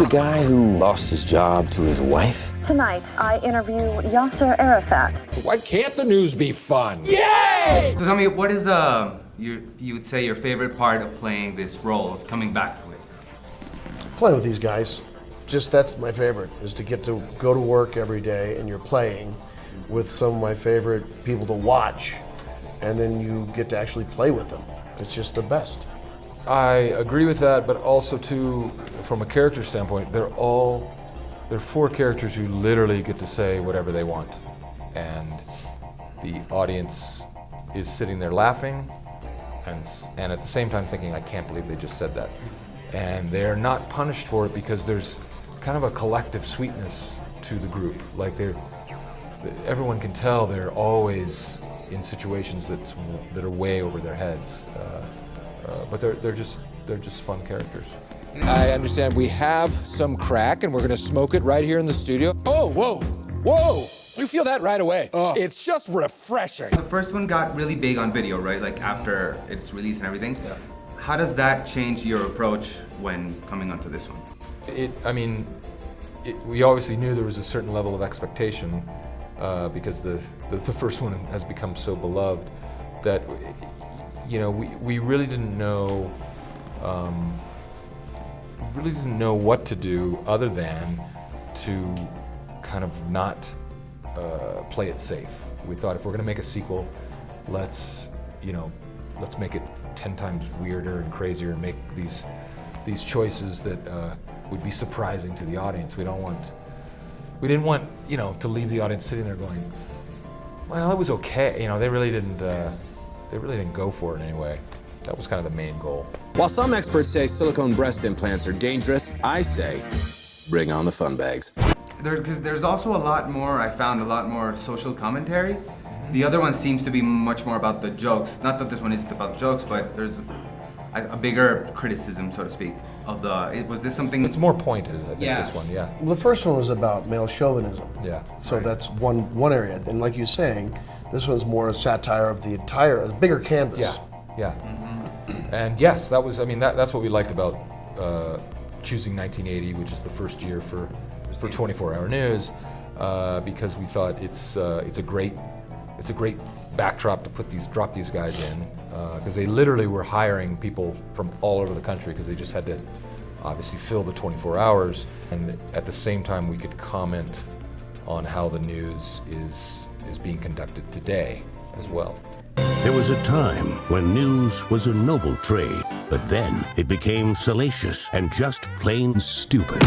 the guy who lost his job to his wife? Tonight, I interview Yasser Arafat. Why can't the news be fun? Yay! So tell me, what is you would say your favorite part of playing this role, of coming back to it? Playing with these guys. Just that's my favorite, is to get to go to work every day and you're playing with some of my favorite people to watch, and then you get to actually play with them. It's just the best. I agree with that, but also too, from a character standpoint, they're 4 characters who literally get to say whatever they want. And the audience is sitting there laughing and at the same time thinking, I can't believe they just said that. And they're not punished for it because there's kind of a collective sweetness to the group. Like everyone can tell they're always in situations that are way over their heads. But they're just fun characters. I understand we have some crack and we're gonna smoke it right here in the studio. Oh, whoa! You feel that right away. It's just refreshing. The first one got really big on video, right? Like after it's released and everything. Yeah. How does that change your approach when coming onto this one? We obviously knew there was a certain level of expectation because the first one has become so beloved that we really didn't know what to do other than to kind of not play it safe. We thought if we're going to make a sequel, let's make it 10 times weirder and crazier and make these choices that would be surprising to the audience. We didn't want to leave the audience sitting there going, well, it was okay. They really didn't go for it anyway. That was kind of the main goal. While some experts say silicone breast implants are dangerous, I say, bring on the fun bags. Because there's also I found a lot more social commentary. The other one seems to be much more about the jokes. Not that this one isn't about the jokes, but there's a bigger criticism, so to speak, of was this something? It's more pointed, I think, this one, yeah. Well, the first one was about male chauvinism. Yeah. So Right. that's one area. And like you're saying, this one's more a satire of the entire, a bigger canvas. Yeah. And yes, that's what we liked about choosing 1980, which is the first year for 24-hour news, because we thought it's a great backdrop to drop these guys in, because they literally were hiring people from all over the country because they just had to obviously fill the 24 hours, and at the same time we could comment on how the news is being conducted today as well. There was a time when news was a noble trade, but then it became salacious and just plain stupid.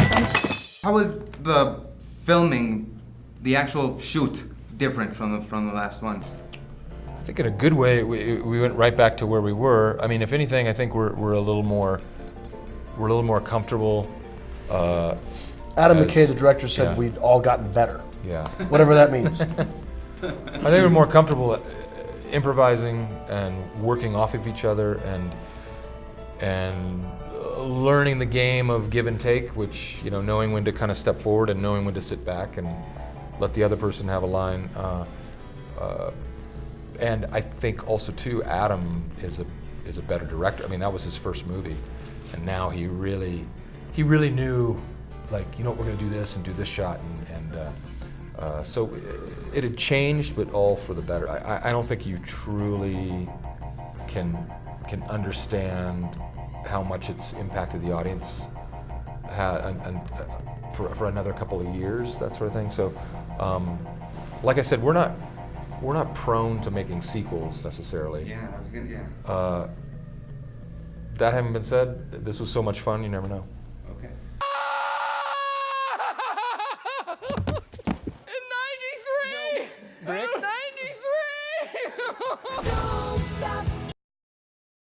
How was the filming, the actual shoot, different from the last one? I think in a good way, we went right back to where we were. I mean, if anything, I think we're a little more comfortable. Adam McKay, the director, said we'd all gotten better. Yeah. Whatever that means. I think we're more comfortable improvising and working off of each other and learning the game of give and take, which, knowing when to kind of step forward and knowing when to sit back and let the other person have a line. And I think also too, Adam is a better director. I mean, that was his first movie, and now he really knew, like, we're going to do this and do this shot, and so it had changed, but all for the better. I don't think you truly can understand how much it's impacted the audience for another couple of years, that sort of thing. So, like I said, we're not prone to making sequels necessarily. Yeah, I was gonna, That having been said, this was so much fun, you never know. Okay. In 93! No. Brick? 93!